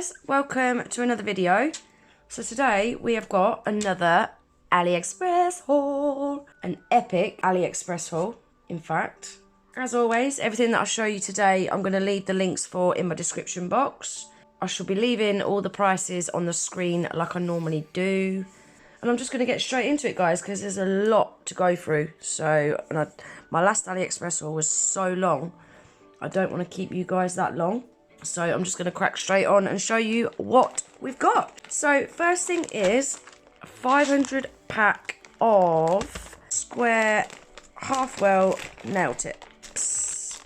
guys, welcome to another video. So today we have got another AliExpress haul, an epic AliExpress haul in fact. As always, everything that I show you today I'm going to leave the links for in my description box. I shall be leaving all the prices on the screen like I normally do. And I'm just going to get straight into it, guys, because there's a lot to go through. So, my last AliExpress haul was so long, I don't want to keep you guys that long. So I'm just going to crack straight on and show you what we've got. So first thing is a 500 pack of square half-well nail tips.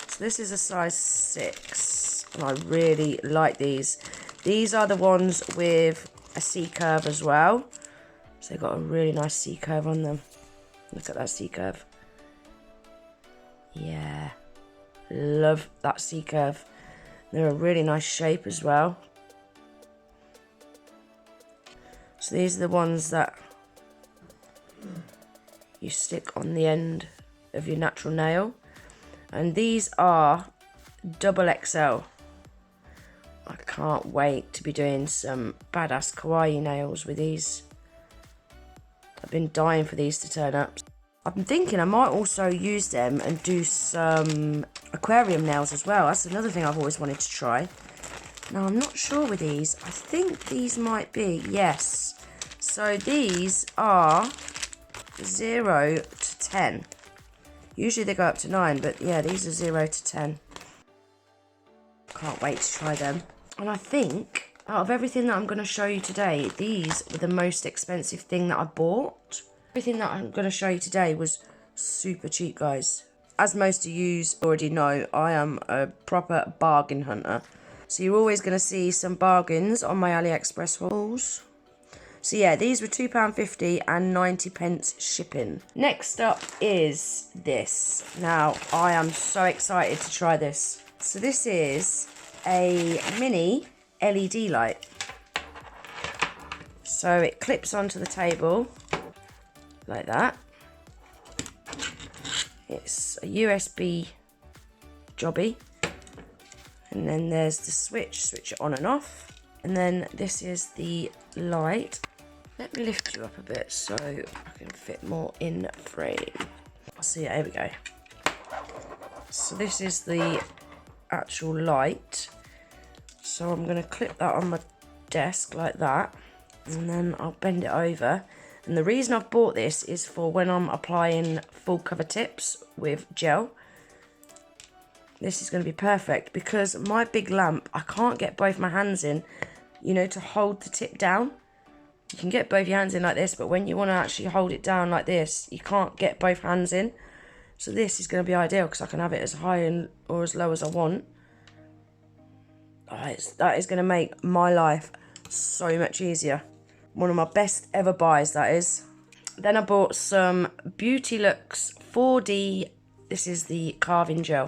So this is a size 6 and I really like these. These are the ones with a C-curve as well. So they've got a really nice C-curve on them. Look at that C-curve. Yeah, love that C-curve. They're a really nice shape as well. So these are the ones that you stick on the end of your natural nail. And these are double XL. I can't wait to be doing some badass kawaii nails with these. I've been dying for these to turn up. I've been thinking I might also use them and do some aquarium nails as well. That's another thing I've always wanted to try. Now, I'm not sure with these. I think these might be, yes. So these are 0 to 10. Usually they go up to 9, but yeah, these are 0 to 10. Can't wait to try them. And I think, out of everything that I'm going to show you today, these were the most expensive thing that I bought. Everything that I'm going to show you today was super cheap, guys. As most of you already know, I am a proper bargain hunter. So you're always going to see some bargains on my AliExpress hauls. So yeah, these were £2.50 and 90p shipping. Next up is this. Now, I am so excited to try this. So this is a mini LED light. So it clips onto the table like that. It's a USB jobby, and then there's the switch it on and off, and then this is the light. Let me lift you up a bit so I can fit more in frame. So yeah, here we go. So this is the actual light. So I'm going to clip that on my desk like that, and then I'll bend it over. And the reason I've bought this is for when I'm applying full cover tips with gel. This is going to be perfect because my big lamp, I can't get both my hands in, you know, to hold the tip down. You can get both your hands in like this, but when you want to actually hold it down like this, you can't get both hands in. So this is going to be ideal because I can have it as high or as low as I want. That is going to make my life so much easier. One of my best ever buys, that is. Then I bought some Beauty Lux 4D. This is the carving gel.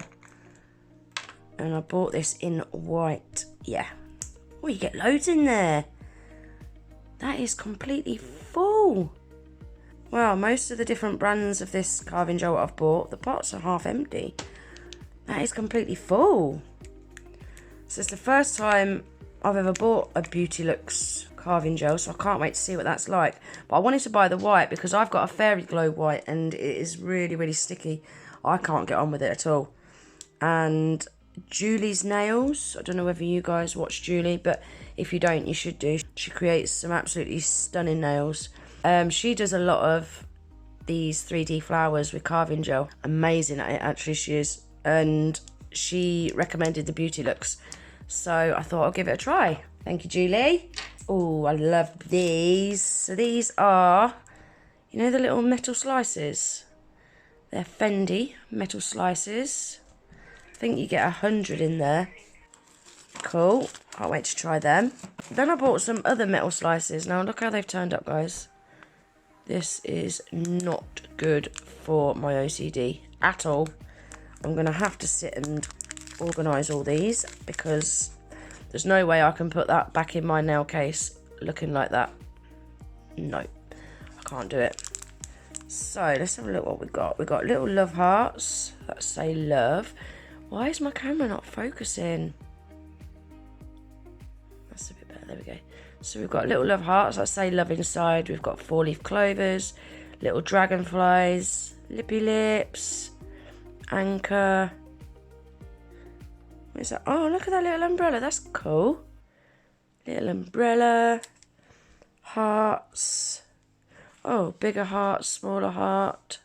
And I bought this in white. Yeah. Oh, you get loads in there. That is completely full. Well, most of the different brands of this carving gel I've bought, the pots are half empty. That is completely full. So it's the first time I've ever bought a Beauty Lux carving gel, so I can't wait to see what that's like. But I wanted to buy the white because I've got a Fairy Glow white and it is really, really sticky. I can't get on with it at all. And Julie's Nails, I don't know whether you guys watch Julie, but if you don't, you should do. She creates some absolutely stunning nails. She does a lot of these 3D flowers with carving gel. Amazing at it, actually, she is. And she recommended the Beauty Lux, so I thought I'll give it a try. Thank you, Julie. Oh, I love these. So these are, you know, the little metal slices. They're Fendi metal slices. I think you get 100 in there. Cool. Can't wait to try them. Then I bought some other metal slices. Now look how they've turned up, guys. This is not good for my OCD at all. I'm going to have to sit and organise all these because there's no way I can put that back in my nail case looking like that. No, I can't do it. So let's have a look what we've got. We've got little love hearts that say love. Why is my camera not focusing? there we go. So we've got little love hearts, I say love inside. We've got 4-leaf clovers, little dragonflies, lippy lips, anchor. What is that? Oh, look at that little umbrella. That's cool. Little umbrella. Hearts. Oh, bigger heart, smaller heart.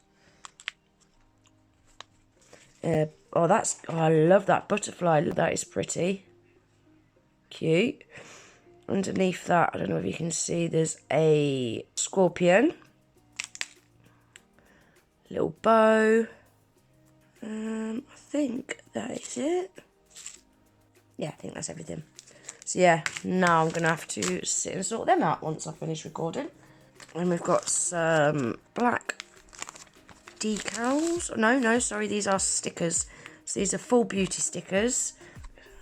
Oh, I love that butterfly. That is pretty. Cute. Underneath that, I don't know if you can see, there's a scorpion. Little bow. I think that is it. Yeah, I think that's everything. So yeah, now I'm going to have to sit and sort them out once I finish recording. And we've got some black decals. No, sorry, these are stickers. So these are full beauty stickers.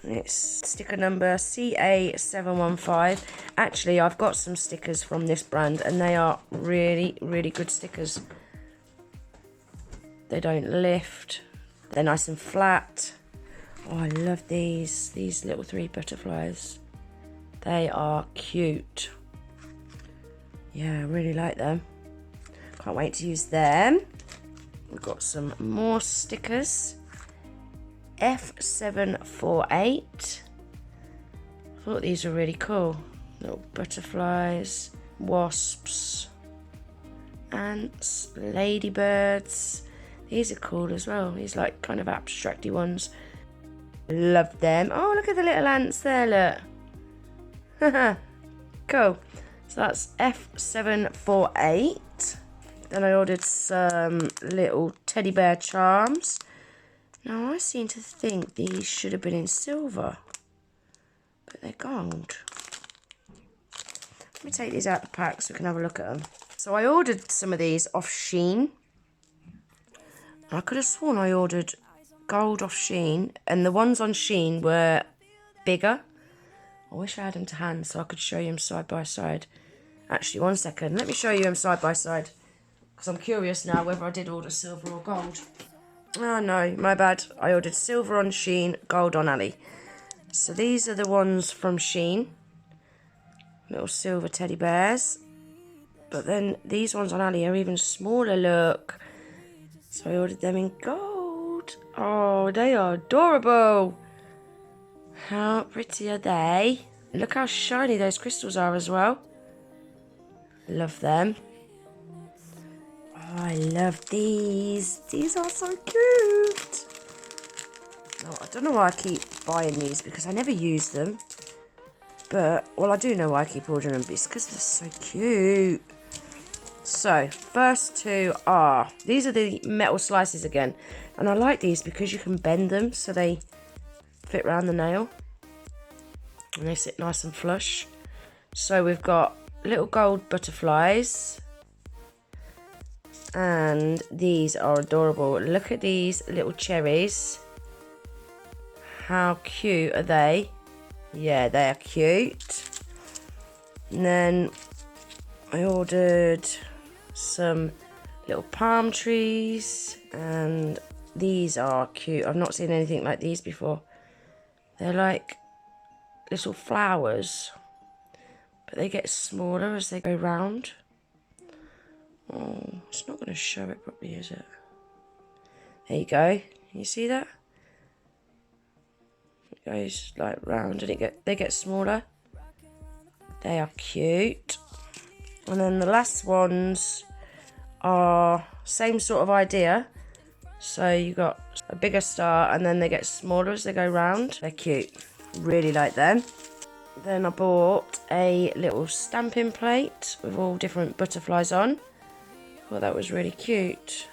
It's sticker number CA715. Actually, I've got some stickers from this brand and they are really, really good stickers. They don't lift. They're nice and flat. Oh, I love these little 3 butterflies. They are cute. Yeah, I really like them. Can't wait to use them. We've got some more stickers. F748. I thought these were really cool. Little butterflies, wasps, ants, ladybirds. These are cool as well. These like kind of abstracty ones. Love them. Oh, look at the little ants there, look. Cool. So that's F748. Then I ordered some little teddy bear charms. Now I seem to think these should have been in silver, but they're gold. Let me take these out of the pack so we can have a look at them. So I ordered some of these off Shein. I could have sworn I ordered gold off Shein, and the ones on Shein were bigger. I wish I had them to hand so I could show you them side by side. Actually, one second. Let me show you them side by side, because I'm curious now whether I did order silver or gold. Oh no, my bad. I ordered silver on Shein, gold on Ali. So these are the ones from Shein. Little silver teddy bears. But then these ones on Ali are even smaller, look. So I ordered them in gold. Oh, they are adorable. How pretty are they? Look how shiny those crystals are as well. Love them. Oh, I love these. These are so cute. Oh, I don't know why I keep buying these because I never use them. But, well, I do know why I keep ordering them, but it's because they're so cute. So, first two are, these are the metal slices again. And I like these because you can bend them so they fit around the nail. And they sit nice and flush. So we've got little gold butterflies. And these are adorable. Look at these little cherries. How cute are they? Yeah, they are cute. And then I ordered some little palm trees, and these are cute. I've not seen anything like these before. They're like little flowers, but they get smaller as they go round. Oh, it's not going to show it properly, is it? There you go. You see that? It goes like round and they get smaller. They are cute. And then the last ones are same sort of idea. So you got a bigger star and then they get smaller as they go round. They're cute. Really like them. Then I bought a little stamping plate with all different butterflies on. Well, that was really cute.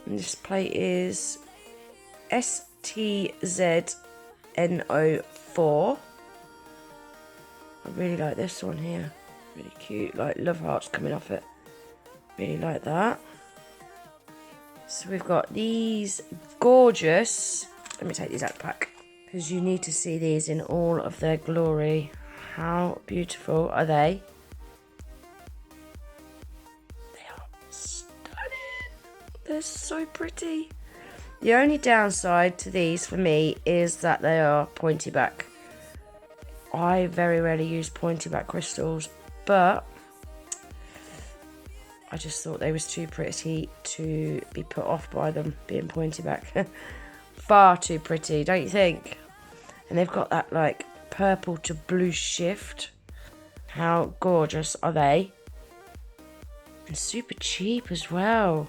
And this plate is STZNO4. I really like this one here. Really cute, like love hearts coming off it. Really like that. So we've got these gorgeous, let me take these out of the pack, because you need to see these in all of their glory. How beautiful are they? They are stunning. They're so pretty. The only downside to these for me is that they are pointy back. I very rarely use pointy back crystals, but I just thought they was too pretty to be put off by them being pointy back. Far too pretty, don't you think? And they've got that like purple to blue shift. How gorgeous are they? And super cheap as well.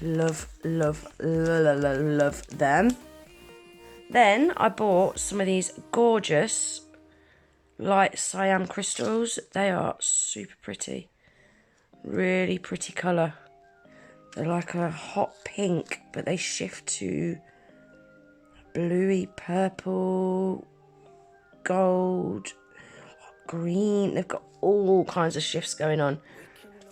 Love, love, love them. Then I bought some of these gorgeous light cyan crystals. They are super pretty. Really pretty colour. They're like a hot pink, but they shift to bluey purple, gold, green. They've got all kinds of shifts going on.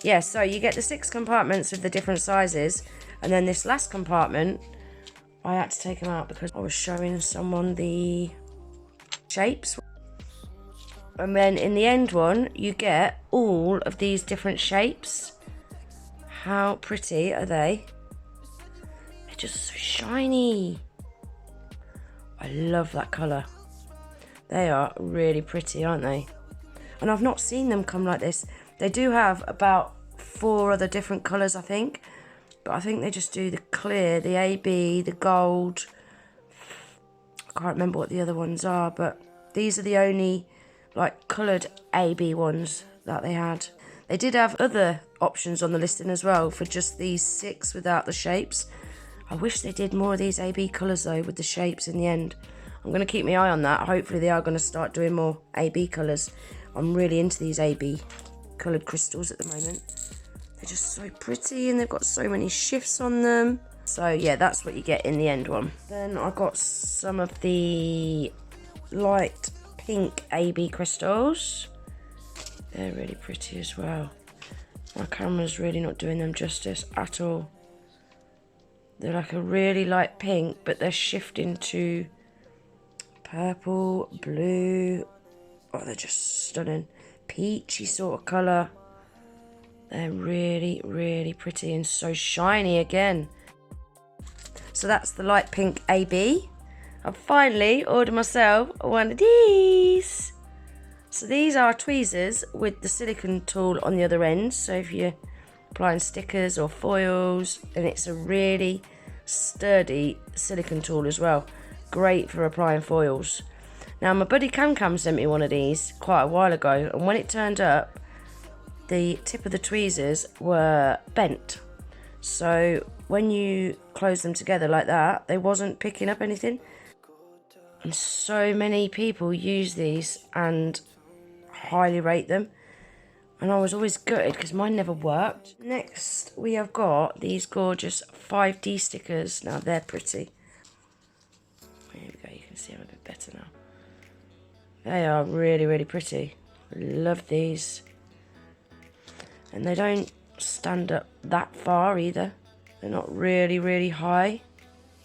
Yeah, so you get the 6 compartments with the different sizes, and then this last compartment, I had to take them out because I was showing someone the shapes. And then in the end one, you get all of these different shapes. How pretty are they? They're just so shiny. I love that colour. They are really pretty, aren't they? And I've not seen them come like this. They do have about 4 other different colours, I think. But I think they just do the clear, the AB, the gold. I can't remember what the other ones are, but these are the only like coloured AB ones that they had. They did have other options on the listing as well for just these 6 without the shapes. I wish they did more of these AB colours though with the shapes in the end. I'm going to keep my eye on that. Hopefully they are going to start doing more AB colours. I'm really into these AB coloured crystals at the moment. They're just so pretty and they've got so many shifts on them. So yeah, that's what you get in the end one. Then I got some of the light pink AB crystals. They're really pretty as well. My camera's really not doing them justice at all. They're like a really light pink, but they're shifting to purple, blue. Oh, they're just stunning. Peachy sort of colour. They're really, really pretty and so shiny again. So that's the light pink AB. I've finally ordered myself one of these. So these are tweezers with the silicone tool on the other end. So if you're applying stickers or foils, and it's a really sturdy silicone tool as well. Great for applying foils. Now my buddy Cam sent me one of these quite a while ago, and when it turned up, the tip of the tweezers were bent. So when you close them together like that, they wasn't picking up anything. And so many people use these and highly rate them. And I was always gutted because mine never worked. Next, we have got these gorgeous 5D stickers. Now, they're pretty. Here we go, you can see them a bit better now. They are really, really pretty. I love these. And they don't stand up that far either. They're not really, really high.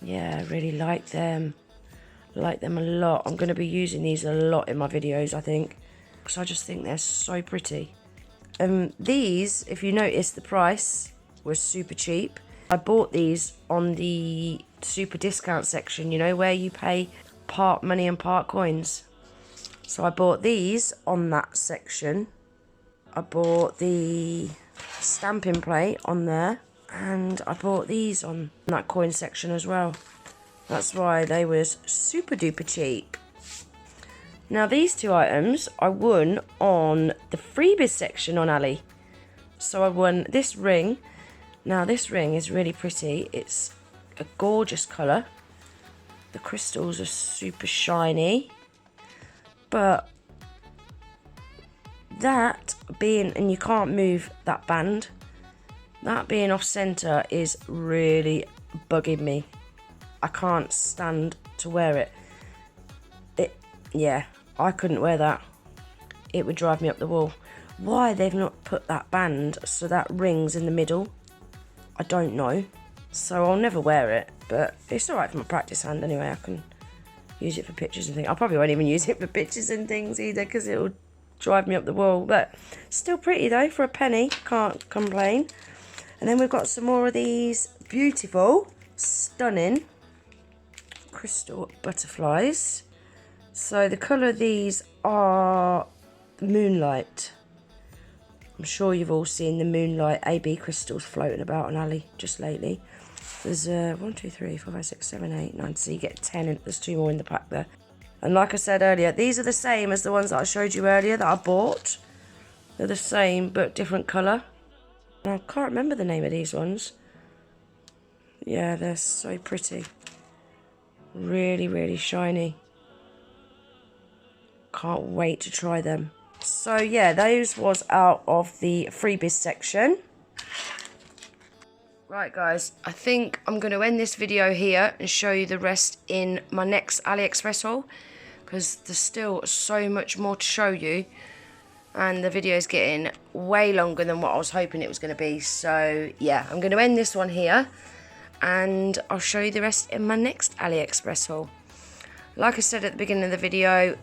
Yeah, I really like them. I like them a lot. I'm going to be using these a lot in my videos, I think. Because I just think they're so pretty. These, if you notice, the price was super cheap. I bought these on the super discount section, you know, where you pay part money and part coins. So I bought these on that section. I bought the stamping plate on there. And I bought these on that coin section as well. That's why they was super duper cheap. Now these 2 items I won on the Freebies section on Ali. So I won this ring. Now this ring is really pretty. It's a gorgeous colour. The crystals are super shiny. But that being, and you can't move that band, that being off centre is really bugging me. I can't stand to wear it. Yeah, I couldn't wear that. It would drive me up the wall. Why they've not put that band so that ring's in the middle, I don't know. So I'll never wear it, but it's alright for my practice hand anyway. I can use it for pictures and things. I probably won't even use it for pictures and things either because it'll drive me up the wall. But still pretty though, for a penny, can't complain. And then we've got some more of these beautiful, stunning crystal butterflies. So the colour of these are Moonlight. I'm sure you've all seen the Moonlight AB crystals floating about on Ali just lately. There's 1, 2, 3, 4, 5, 6, 7, 8, 9, so you get 10, and there's 2 more in the pack there. And like I said earlier, these are the same as the ones that I showed you earlier that I bought. They're the same, but different colour. And I can't remember the name of these ones. Yeah, they're so pretty. Really, really shiny. Can't wait to try them. So yeah, those was out of the freebies section. Right guys, I think I'm going to end this video here and show you the rest in my next AliExpress haul, because there's still so much more to show you and the video is getting way longer than what I was hoping it was going to be. So yeah, I'm going to end this one here and I'll show you the rest in my next AliExpress haul. Like I said at the beginning of the video,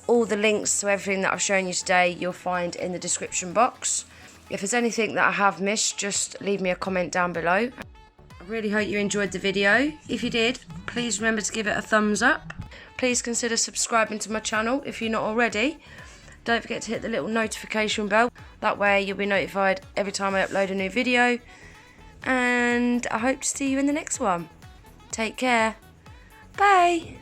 all the links to everything that I've shown you today you'll find in the description box. If there's anything that I have missed, just leave me a comment down below. I really hope you enjoyed the video. If you did, please remember to give it a thumbs up. Please consider subscribing to my channel if you're not already. Don't forget to hit the little notification bell. That way you'll be notified every time I upload a new video. And I hope to see you in the next one. Take care. Bye.